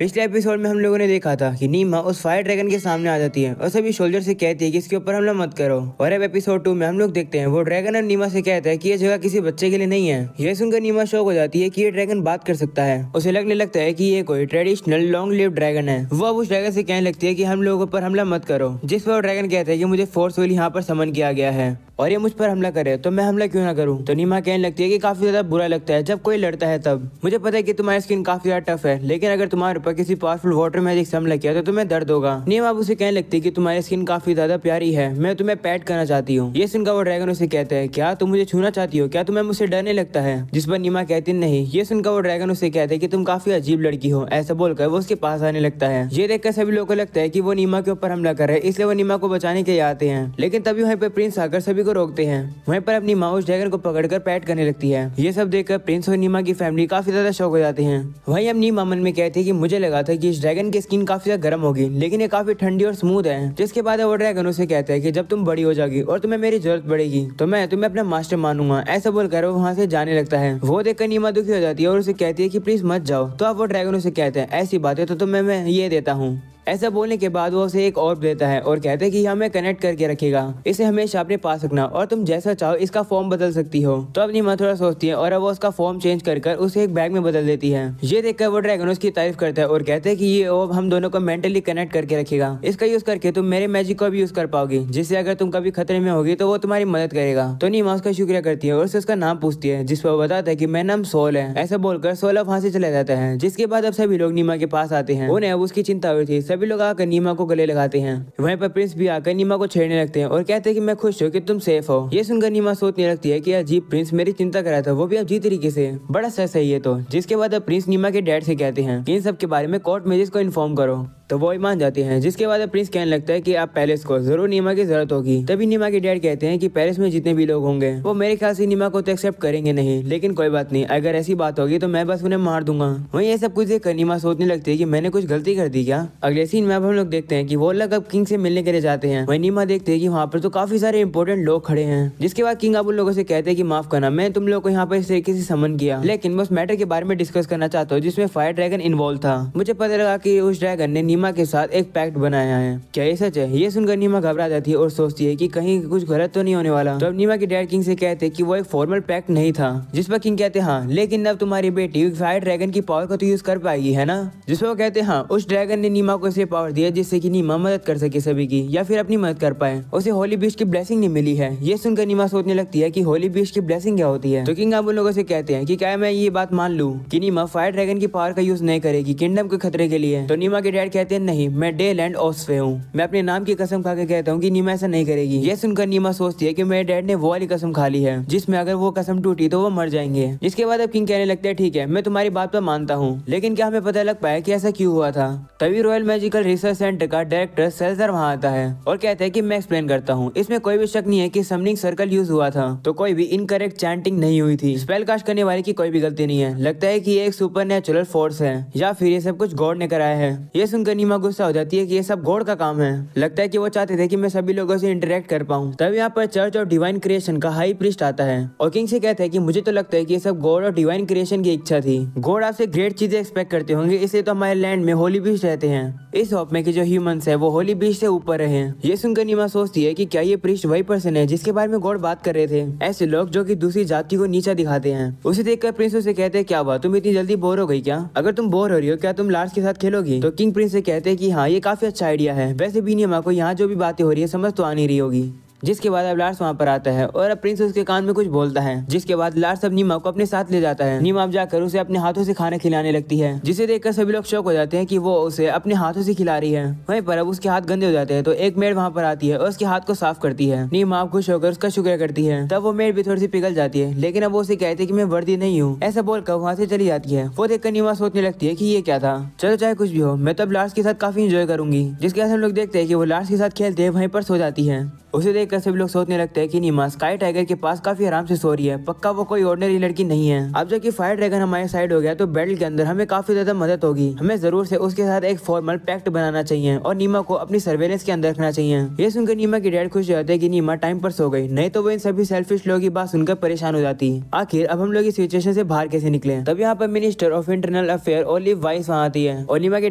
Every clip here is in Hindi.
पिछले एपिसोड में हम लोगों ने देखा था कि नीमा उस फायर ड्रैगन के सामने आ जाती है और सभी सोल्जर से कहती है कि इसके ऊपर हमला मत करो। और अब एपिसोड 2 में हम लोग देखते हैं वो ड्रैगन और नीमा से कहता है कि ये जगह किसी बच्चे के लिए नहीं है। यह सुनकर नीमा शॉक हो जाती है कि ये ड्रैगन बात कर सकता है। उसे लगने लगता है कि ये कोई ट्रेडिशनल लॉन्ग लिव ड्रैगन है। वो अब उस ड्रैगन से कहने लगती है कि हम लोगों पर हमला मत करो, जिस पर वो ड्रैगन कहता है कि मुझे फोर्सफुली यहाँ पर समन किया गया है और ये मुझ पर हमला करे तो मैं हमला क्यों ना करूं। तो नीमा कहने लगती है कि काफी ज्यादा बुरा लगता है जब कोई लड़ता है तब। मुझे पता है कि तुम्हारी स्किन काफी ज्यादा टफ है, लेकिन अगर तुम्हारे ऊपर किसी पावरफुल वाटर मैजिक से हमला किया तो तुम्हें दर्द होगा। नीमा अब उसे कहने लगती है कि तुम्हारी स्किन काफी ज्यादा प्यारी है, मैं तुम्हें पैट करना चाहती हूँ। ये सुनकर वो ड्रैगन उसे कहता है क्या तुम मुझे छूना चाहती हो, क्या तुम्हें मुझसे डर नहीं लगता है। जिस पर नीमा कहती नहीं। ये सुनकर वो ड्रैगन उसे कहता है कि तुम काफी अजीब लड़की हो। ऐसा बोलकर वो उसके पास आने लगता है। ये देखकर सभी लोगों को लगता है कि वो नीमा के ऊपर हमला कर रहे हैं, इसलिए वो नीमा को बचाने के लिए आते हैं। लेकिन तभी वहीं पर प्रिंस आकर सभी को रोकते हैं। वहीं पर अपनी माँ उस ड्रैगन को पकड़कर पैट करने लगती है। ये सब देखकर प्रिंस और नीमा की फैमिली काफी ज्यादा शौक हो जाते हैं। वहीं अब नीमा मन में कहती है कि मुझे लगा था कि इस ड्रैगन की स्किन काफी ज्यादा गर्म होगी, लेकिन ये काफी ठंडी और स्मूथ है। जिसके बाद वो ड्रैगन उसे कहता है कि जब तुम बड़ी हो जाएगी और तुम्हें मेरी जरूरत पड़ेगी तो मैं तुम्हें अपना मास्टर मानूंगा। ऐसा बोलकर वो वहाँ से जाने लगता है। वो देखकर नीमा दुखी हो जाती है और उसे कहती है कि प्लीज मत जाओ। तो अब वो ड्रैगन उसे कहते हैं ऐसी बात है तो तुम्हें मैं ये देता हूँ। ऐसा बोलने के बाद वो उसे एक ऑर्ब देता है और कहते हैं कि हमें कनेक्ट करके रखेगा, इसे हमेशा अपने पास रखना और तुम जैसा चाहो इसका फॉर्म बदल सकती हो। तो अब नीमा थोड़ा सोचती है और अब वो उसका फॉर्म चेंज कर उसे एक बैग में बदल देती है। ये देखकर वो ड्रैगन उसकी तारीफ करता है और कहते हैं कि ये ऑर्ब हम दोनों को मेंटली कनेक्ट करके रखेगा। इसका यूज करके तुम मेरे मैजिक को भी यूज कर पाओगी, जिससे अगर तुम कभी खतरे में होगी तो वो तुम्हारी मदद करेगा। तो नीमा उसका शुक्रिया करती है और उससे उसका नाम पूछती है, जिस पर वो बताता है कि मेरा नाम सोल है। ऐसा बोलकर सोल अब वहाँ से चला जाता है। जिसके बाद अब सभी लोग नीमा के पास आते हैं। उन्हें अब उसकी चिंता हुई थी। सभी लोग आकर नीमा को गले लगाते हैं। वहीं पर प्रिंस भी आकर नीमा को छेड़ने लगते हैं और कहते हैं कि मैं खुश हूँ कि तुम सेफ हो। ये सुनकर नीमा सोचने लगती है कि अजीब प्रिंस मेरी चिंता कर रहा था, वो भी अजीब तरीके से, बड़ा सही है। तो जिसके बाद अब प्रिंस नीमा के डैड से कहते हैं कि इन सब के बारे में कोर्ट मैजिक को इन्फॉर्म करो। तो वो मान जाते हैं। जिसके बाद प्रिंस कहने लगता है कि आप पैलेस को जरूर नीमा की जरूरत होगी। तभी नीमा के डैड कहते हैं कि पैलेस में जितने भी लोग होंगे वो मेरे ख्याल से नीमा को तो एक्सेप्ट करेंगे नहीं, लेकिन कोई बात नहीं, अगर ऐसी बात होगी तो मैं बस उन्हें मार दूंगा। वहीं ये सब कुछ देखकर नीमा सोचने लगती है कि मैंने कुछ गलती कर दी क्या। अगले सीन में अब हम लोग देखते हैं कि वो लोग अब किंग से मिलने के लिए जाते हैं। वहीं नीमा देखते हैं कि वहाँ पर तो काफी सारे इंपॉर्टेंट लोग खड़े हैं। जिसके बाद किंग अब उन लोगों से कहते हैं कि माफ करना, मैं तुम लोग को यहाँ पर इस तरीके से समन किया, लेकिन बस मैटर के बारे में डिस्कस करना चाहता हूँ जिसमें फायर ड्रैगन इन्वॉल्व था। मुझे पता लगा कि उस ड्रैगन ने नीमा के साथ एक पैक्ट बनाया है। क्या ये सच है। ये सुनकर नीमा घबरा जाती है और सोचती है कि कहीं कुछ गलत तो नहीं होने वाला। तो अब नीमा के डैड किंग से कहते हैं कि वो एक फॉर्मल पैक्ट नहीं था। जिस पर किंग कहते हैं हाँ, लेकिन अब तुम्हारी बेटी फायर ड्रैगन की पावर को तो यूज कर पाएगी, है ना। जिस पर वो कहते हैं हाँ, उस ड्रैगन ने नीमा को ऐसे पावर दिया जिससे कि नीमा मदद कर सके सभी की, या फिर अपनी मदद कर पाए। उसे होली बीस्ट की ब्लेसिंग नहीं मिली है। ये सुनकर नीमा सोचने लगती है कि होली बीस्ट की ब्लेसिंग क्या होती है। तो किंग अब उन लोगों से कहते हैं कि क्या मैं ये बात मान लूं कि नीमा फायर ड्रैगन की पावर का यूज नहीं करेगी किंगडम के खतरे के लिए। तो नीमा के डैड कहते हैं नहीं, मैं डे लैंड ऑस्फे हूँ, मैं अपने नाम की कसम खा के कहता हूँ कि नीमा ऐसा नहीं करेगी। ये सुनकर नीमा सोचती है कि मेरे डैड ने वो वाली कसम खा ली है जिसमें अगर वो कसम टूटी तो वो मर जाएंगे। जिसके बाद अब किंग कहने लगते हैं ठीक है, मैं तुम्हारी बात पर मानता हूँ, लेकिन क्या हमें पता लग पाया कि ऐसा क्यों हुआ था। तभी रॉयल मैजिकल रिसर्च सेंटर का डायरेक्टर सेल्जर वहाँ आता है और कहता है कि मैं एक्सप्लेन करता हूँ। इसमें कोई भी शक नहीं है कि समनिंग सर्कल यूज हुआ था, तो कोई भी इनकरेक्ट चैंटिंग नहीं हुई थी। स्पेल कास्ट करने वाले की कोई भी गलती नहीं है। लगता है कि ये एक सुपरनेचुरल फोर्स है या फिर ये सब कुछ गॉड ने कराया है। ये सुनकर नीमा गुस्सा हो जाती है कि ये सब गॉड का काम है। लगता है कि वो चाहते थे कि मैं सभी लोगों से इंटरेक्ट कर पाऊं। तब यहाँ पर चर्च ऑफ डिवाइन क्रिएशन का हाई प्रीस्ट आता है और किंग से कहता है कि मुझे तो लगता है कि ये सब गॉड और डिवाइन क्रिएशन की इच्छा थी। गॉड आपसे ग्रेट चीजें एक्सपेक्ट करते होंगे, इसलिए तो हमारे लैंड में होली बीस्ट रहते हैं, इस होप में कि जो ह्यूमंस है वो होली बीस्ट से ऊपर रहे। ये सुनकर नीमा सोचती है कि क्या ये प्रीस्ट वही पर्सन है जिसके बारे में गॉड बात कर रहे थे, ऐसे लोग जो कि दूसरी जाति को नीचा दिखाते हैं। उसे देखकर प्रिंस उसे कहते हैं क्या हुआ, तुम इतनी जल्दी बोर हो गई क्या। अगर तुम बोर हो रही हो क्या तुम लार्स के साथ खेलोगी। तो किंग प्रिंस से कहते हैं कि हाँ, ये काफी अच्छा आइडिया है। वैसे भी नीमा को यहाँ जो भी बातें हो रही है समझ तो आ नहीं रही होगी। जिसके बाद अब लार्स वहाँ पर आता है और अब प्रिंस उसके कान में कुछ बोलता है। जिसके बाद लार्स अब नीमा को अपने साथ ले जाता है। नीमा अब जाकर उसे अपने हाथों से खाना खिलाने लगती है, जिसे देखकर सभी लोग शौक हो जाते हैं कि वो उसे अपने हाथों से खिला रही है। वहीं पर अब उसके हाथ गंदे हो जाते हैं तो एक मेड वहाँ पर आती है और उसके हाथ को साफ करती है। नीमा अब खुश होकर उसका शुक्रिया करती है। तब वो मेड भी थोड़ी सी पिघल जाती है, लेकिन अब वो उसे कहते हैं कि मैं वर्दी नहीं हूँ। ऐसा बोलकर वहाँ से चली जाती है। वो देखकर नीमा सोचने लगती है कि ये क्या था। चलो चाहे कुछ भी हो, मैं तब लार्स के साथ काफी इंजॉय करूंगी। जिसके बाद हम लोग देखते हैं कि वो लार्स के साथ खेलते हैं वहीं पर सो जाती है। उसे देखकर सभी लोग सोचने लगते हैं कि नीमा स्काई टाइगर के पास काफी आराम से सो रही है, पक्का वो कोई ऑर्डिनरी लड़की नहीं है। अब जबकि फायर ड्रैगन हमारे साइड हो गया तो बैटल के अंदर हमें काफी ज्यादा मदद होगी। हमें जरूर से उसके साथ एक फॉर्मल पैक्ट बनाना चाहिए और नीमा को अपनी सर्वेलेंस के अंदर रखना चाहिए। ये सुनकर नीमा की डैड खुश हो जाते हैं कि नीमा टाइम पर सो गई, नहीं तो वो इन सभी सेल्फिश लोगों की बात सुनकर परेशान हो जाती। आखिर अब हम लोग इस सिचुएशन से बाहर कैसे निकले। तब यहाँ पर minister of internal affair olive vice वहाँ आती है और नीमा के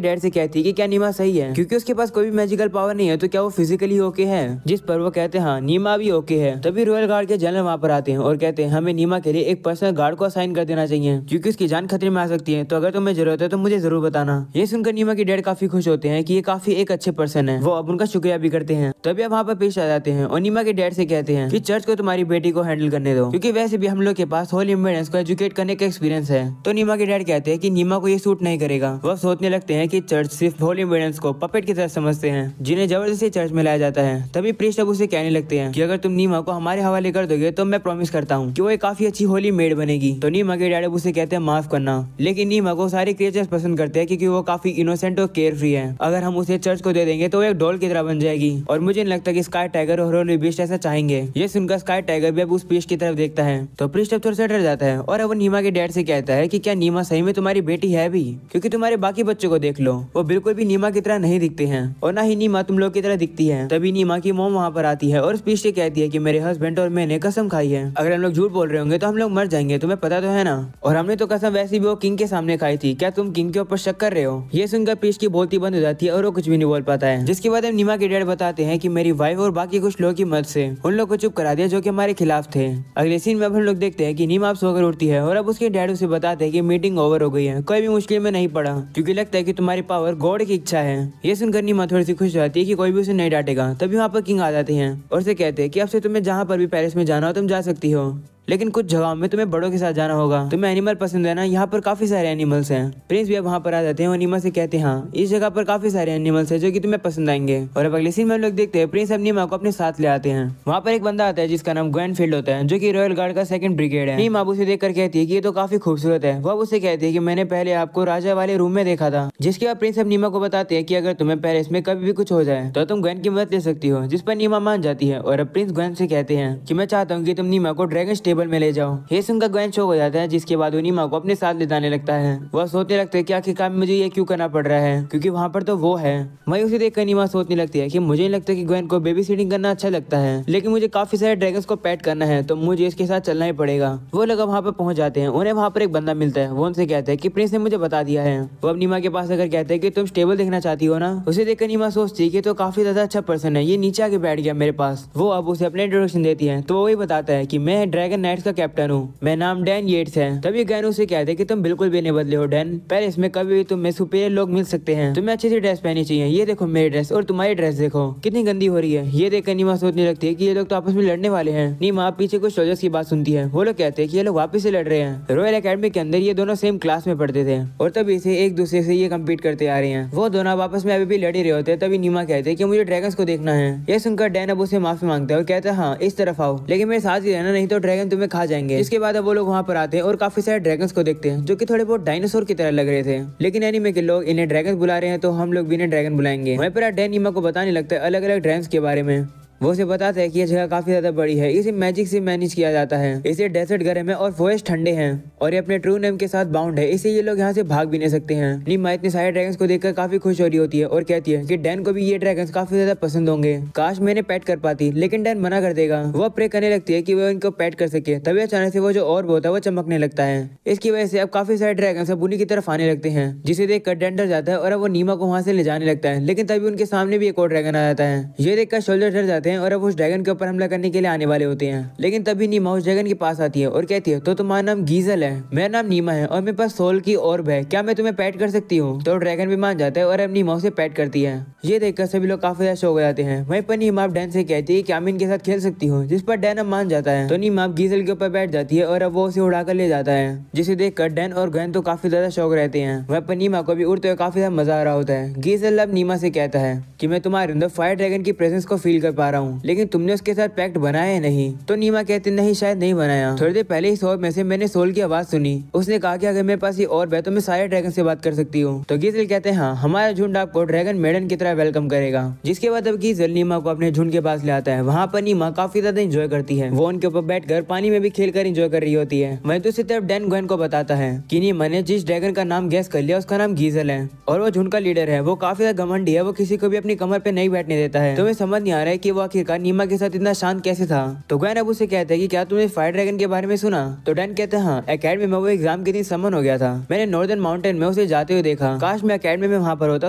डैड से कहती है कि क्या नीमा सही है, क्योंकि उसके पास कोई भी मैजिकल पावर नहीं है तो क्या वो फिजिकली ओके है। जिस पर वो कहते हैं हाँ नीमा भी ओके है। तभी रॉयल गार्ड के जनरल वहाँ पर आते हैं और कहते हैं हमें नीमा के लिए एक पर्सनल गार्ड को असाइन कर देना चाहिए, क्योंकि उसकी जान खतरे में आ सकती है, तो अगर तुम्हें जरूरत है तो मुझे जरूर बताना। ये सुनकर नीमा के डैड काफी खुश होते हैं कि ये काफी एक अच्छे पर्सन है, वो अब उनका शुक्रिया भी करते हैं। तभी अब वहाँ पर पेश आ जाते हैं और नीमा के डैड से कहते हैं कि चर्च को तुम्हारी बेटी को हैंडल करने दो, क्योंकि वैसे भी हम लोग के पास होली मेडेंस को एजुकेट करने का एक्सपीरियंस है। तो नीमा के डैड कहते हैं कि नीमा को ये सूट नहीं करेगा। वो सोचने लगते हैं कि चर्च सिर्फ होली मेडेंस को पपेट की तरह समझते हैं, जिन्हें जबरदस्ती चर्च में लाया जाता है। तभी प्रीस्ट अब उसे कहने लगते हैं कि अगर तुम नीमा को हमारे हवाले कर दोगे तो मैं प्रॉमिस करता हूँ कि वो एक काफी अच्छी होली मेड बनेगी। तो नीमा के डैड अब उसे कहते हैं माफ करना, लेकिन नीमा को सारे क्रिएचर्स पसंद करते हैं क्योंकि वो काफी इनोसेंट और केयर फ्री है। अगर हम उसे चर्च को दे देंगे तो वो एक डॉल की तरह बन जाएगी और मुझे नहीं लगता कि स्काई टाइगर और होली बीस्ट ऐसा चाहेंगे। ये सुनकर स्काई टाइगर भी अब उस प्रीस्ट की तरफ देखता है तो प्रीस्ट अब थोड़ा सा डर जाता है और अब वो नीमा के डैड से कहता है कि क्या नीमा सही में तुम्हारी बेटी है भी, क्योंकि तुम्हारे बाकी बच्चों को देख लो, वो बिल्कुल भी नीमा की तरह नहीं दिखते हैं और ना ही नीमा तुम लोग की तरह दिखती है। तभी नीमा की मॉम वहाँ पर आती है और उस प्रीस्ट से कहती है कि मेरे हस्बैंड और मैंने कसम खाई है, अगर हम लोग झूठ बोल रहे होंगे तो हम लोग मर जाएंगे, तुम्हें पता तो है ना। और हमने तो कसम वैसे भी वो किंग के सामने खाई थी, क्या तुम किंग के ऊपर शक कर रहे हो। ये सुनकर प्रीस्ट की बोलती बंद हो जाती है और वो कुछ भी नहीं बोल पाता है। जिसके बाद नीमा के डैड बताते हैं कि मेरी वाइफ और बाकी कुछ लोगों की मदद से उन लोग को चुप करा दिया जो कि हमारे खिलाफ थे। अगले सीन में अब हम लोग देखते हैं कि नीमा अब सोकर उठती है और अब उसके डैड उसे बताते हैं कि मीटिंग ओवर हो गई है, कोई भी मुश्किल में नहीं पड़ा, क्योंकि लगता है कि तुम्हारी पावर गॉड की इच्छा है। ये सुनकर नीमा थोड़ी सी खुश हो जाती है कि कोई भी उसे नहीं डांटेगा। तभी वहाँ पर किंग आ जाते हैं और उसे कहते हैं कि अब से तुम्हें जहाँ पर भी पेरिस में जाना हो तुम जा सकती हो, लेकिन कुछ जगहों में तुम्हें बड़ों के साथ जाना होगा। तुम्हें एनिमल पसंद है ना, यहाँ पर काफी सारे एनिमल्स हैं। प्रिंस भी अब वहाँ पर आ जाते हैं और नीमा से कहते हैं हाँ इस जगह पर काफी सारे एनिमल्स हैं जो कि तुम्हें पसंद आएंगे। और अब अगले सीन में हम लोग देखते हैं प्रिंस अब नीमा को अपने साथ ले आते हैं। वहाँ पर एक बंदा आता है जिसका नाम ग्वेनफील्ड होता है, जो कि रॉयल गार्ड का 2nd ब्रिगेड है। नीमा उसे देखकर कहती है कि ये तो काफी खूबसूरत है। वो उसे कहती है कि मैंने पहले आपको राजा वाले रूम में देखा था। जिसके बाद प्रिंस अब नीमा को बताते हैं कि अगर तुम्हें पेरिस में कभी भी कुछ हो जाए तो तुम ग्वेन की मदद ले सकती हो, जिस पर नीमा मान जाती है। और अब प्रिंस ग्वेन से कहते हैं कि मैं चाहता हूँ कि तुम नीमा को ड्रैगन स्टेबल में ले जाओ। ये सुनकर ग्वेन शॉक हो जाता है, जिसके बाद वो नीमा को अपने साथ ले जाने लगता है। वह सोचने लगता है कि आखिरकार मुझे ये क्यों करना पड़ रहा है, क्योंकि वहाँ पर तो वो है। वही उसे देखकर नीमा सोचने लगती है कि मुझे नहीं लगता कि ग्वेन को बेबी सिटिंग करना अच्छा लगता है, लेकिन मुझे काफी सारे ड्रैगन्स को पैट करना है तो मुझे इसके साथ चलना ही पड़ेगा। वो लोग वहाँ पर पहुंच जाते हैं। उन्हें वहाँ पर एक बंदा मिलता है। वो उनसे कहता है कि प्रिंस ने मुझे बता दिया है। वो अब नीमा के पास आकर कहते हैं कि तुम स्टेबल देखना चाहती हो ना। उसे देखकर नीमा सोचती है कि तो काफी ज्यादा अच्छा पर्सन है, ये नीचे आके बैठ गया मेरे पास। वो अब उसे अपने इंट्रोडक्शन देती है तो वो वही बताता है कि मैं ड्रैगन नाइट्स का कैप्टन हूँ, मैं नाम डैन येट्स है। तभी ग्वेन उसे कहते हैं कि तुम बिल्कुल भी नहीं बदले हो डैन, पेरिस में कभी भी तुम्हें सुपीरियर लोग मिल सकते हैं, तुम्हें अच्छी सी ड्रेस पहननी चाहिए। ये देखो मेरी ड्रेस और तुम्हारी ड्रेस देखो कितनी गंदी हो रही है। ये देखकर नीमा सोचने लगती है कि ये लोग तो आपस में लड़ने वाले हैं। नीमा पीछे कुछ सोल्जर्स की बात सुनती है। वो लोग कहते हैं कि ये लोग वापस से लड़ रहे हैं। रॉयल एकेडमी के अंदर ये दोनों सेम क्लास में पढ़ते थे और तभी से एक दूसरे से ये कम्पीट करते आ रहे हैं। वो दोनों आपस में अभी भी लड़ ही रहे होते हैं। तभी नीमा कहते हैं कि मुझे ड्रैगन्स को देखना है। ये सुनकर डैन अब उसे माफी मांगता है और कहता है हाँ इस तरफ आओ, लेकिन मेरे साथ ही रहना, नहीं तो ड्रैगन तुम्हें खा जाएंगे। इसके बाद अब वो लोग वहाँ पर आते हैं और काफी सारे ड्रैगन्स को देखते हैं जो कि थोड़े बहुत डायनासोर की तरह लग रहे थे, लेकिन एनीमे के लोग इन्हें ड्रैगन बुला रहे हैं तो हम लोग भी इन्हें ड्रैगन बुलाएंगे। वहीं पर डैन नीमा को बताने लगता है अलग अलग ड्रैगन्स के बारे में। वो उसे बताता है कि ये जगह काफी ज्यादा बड़ी है, इसे मैजिक से मैनेज किया जाता है, इसे डेजर्ट गर्म है और फॉरेस्ट ठंडे हैं और ये अपने ट्रू नेम के साथ बाउंड है, इसे ये लोग यहाँ से भाग भी नहीं सकते हैं। नीमा इतने सारे ड्रैगन्स को देखकर काफी खुश हो रही होती है और कहती है कि डैन को भी ये ड्रैगन्स काफी ज्यादा पसंद होंगे, काश मैंने पैट कर पाती, लेकिन डैन मना कर देगा। वो प्रे करने लगती है कि वो इनको पैट कर सके। तभी अचानक से वो जो और होता है वो चमकने लगता है। इसकी वजह से अब काफी सारे ड्रैगन्स अब उन्हीं की तरफ आने लगते हैं, जिसे देखकर डैन डर जाता है और अब वो नीमा को वहाँ से ले जाने लगता है। लेकिन तभी उनके सामने भी एक और ड्रैगन आ जाता है। ये देखकर सोल्जर डर जाते हैं और अब उस ड्रैगन के ऊपर हमला करने के लिए आने वाले होते हैं। लेकिन तभी नीमा उस ड्रैगन के पास आती है और कहती है तो तुम्हारा नाम गीजल है, मेरा नाम नीमा है और मेरे पास सोल की ऑर्ब है, क्या मैं तुम्हें पैट कर सकती हूँ। तो ड्रैगन भी मान जाता है और अब नीमा उसे पैट करती है। ये देखकर सभी लोग काफी ज्यादा शौक हो जाते हैं। वहीं पर नीमा डैन से कहती है कि मैं इनके साथ खेल सकती हूँ, जिस पर डैन अब मान जाता है। तो नीमा गीजल के ऊपर बैठ जाती है और अब वो उसे उड़ाकर ले जाता है, जिसे देखकर डैन और ग्वेन तो काफी ज्यादा शौक रहते हैं। वहीं पर नीमा को भी उड़ते हुए काफी ज्यादा मजा आ रहा होता है। गीजल अब नीमा से कहता है कि मैं तुम्हारे अंदर फायर ड्रैगन की प्रेजेंस को फील कर पा रहा रहा हूँ, लेकिन तुमने उसके साथ पैक्ट बनाया है नहीं? तो नीमा कहती नहीं, शायद नहीं बनाया। थोड़ी देर पहले इस हॉल में से मैंने सोल की आवाज सुनी। उसने कहा कि अगर मेरे पास ये और है तो मैं सारे ड्रैगन से बात कर सकती हूँ। तो गीजल कहते हैं हाँ, हमारा झुंड आपको ड्रैगन मेडन की तरह वेलकम करेगा। जिसके बाद अब गीजल नीमा को अपने झुंड के पास ले आता है। वहाँ पर नीमा काफी ज्यादा एंजॉय करती है। वो उनके ऊपर बैठकर पानी में भी खेलकर एंजॉय कर रही होती है। वहीं दूसरी तरफ डैन ग्वेन को बताता है कि नीमा ने जिस ड्रैगन का नाम गैस कर लिया उसका नाम गीजल है और वो झुंड का लीडर है। वो काफी ज्यादा घमंडी है, वो किसी को भी अपनी कमर पे नहीं बैठने देता है। तुम्हें समझ नहीं आ रहा है कि वो आखिरकार नीमा के साथ इतना शांत कैसे था। तो ग्वेन अब उसे कहता है कि क्या तुमने फायर ड्रैगन के बारे में सुना? तो डैन कहते हैं हाँ, एकेडमी में वो एग्जाम के दिन समन हो गया था। मैंने नॉर्दर्न माउंटेन में उसे जाते हुए देखा। काश मैं एकेडमी में वहाँ पर होता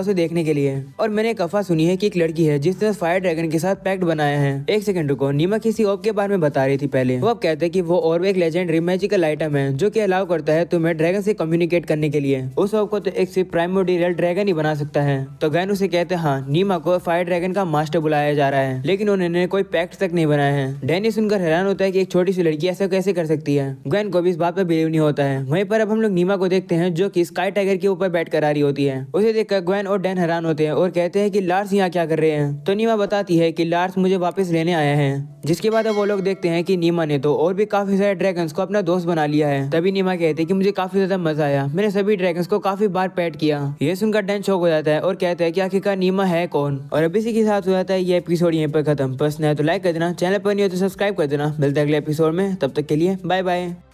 उसे देखने के लिए। और मैंने एक अफवाह सुनी है कि एक लड़की है जिसने फायर ड्रैगन के साथ पैक्ट बनाया है। एक सेकंड रुको, नीमा किसी ऑर्ब के बारे में बता रही थी पहले। वो अब कहते हैं कि वो ऑर्ब एक लेजेंडरी मैजिकल आइटम है जो कि अलाउ करता है तुम्हें ड्रैगन से कम्युनिकेट करने के लिए। उस ऑर्ब को तो एक सिर्फ प्राइमोर्डियल ड्रैगन ही बना सकता है। तो गैन उसे कहते हैं हाँ, नीमा को फायर ड्रैगन का मास्टर बुलाया जा रहा है, लेकिन उन्होंने कोई पैक्ट तक नहीं बनाया है। डैनी सुनकर हैरान होता है कि एक छोटी सी लड़की ऐसा कैसे कर सकती है। गैन को भी इस बात पर बिलीव नहीं होता है। वहीं पर अब हम लोग नीमा को देखते हैं जो कि स्काई टाइगर के ऊपर बैठ कर आ रही होती है। उसे देखकर ग्वेन और डैन हैरान होते हैं और कहते हैं कि लार्स यहाँ क्या कर रहे हैं। तो नीमा बताती है कि लार्स मुझे वापस लेने आया है। जिसके बाद अब वो लोग देखते हैं कि नीमा ने तो और भी काफी सारे ड्रैगन्स को अपना दोस्त बना लिया है। तभी नीमा कहते हैं कि मुझे काफी ज्यादा मजा आया, मैंने सभी ड्रैगन्स को काफी बार पैट किया। ये सुनकर डैन शॉक हो जाता है और कहता है कि आखिरकार नीमा है कौन। और अब इसी के साथ हो जाता है ये एपिसोड यहीं पर खत्म। पसंद है तो लाइक कर देना, चैनल पर नहीं हो तो सब्सक्राइब कर देना। मिलते हैं अगले एपिसोड में, तब तक के लिए बाय बाय।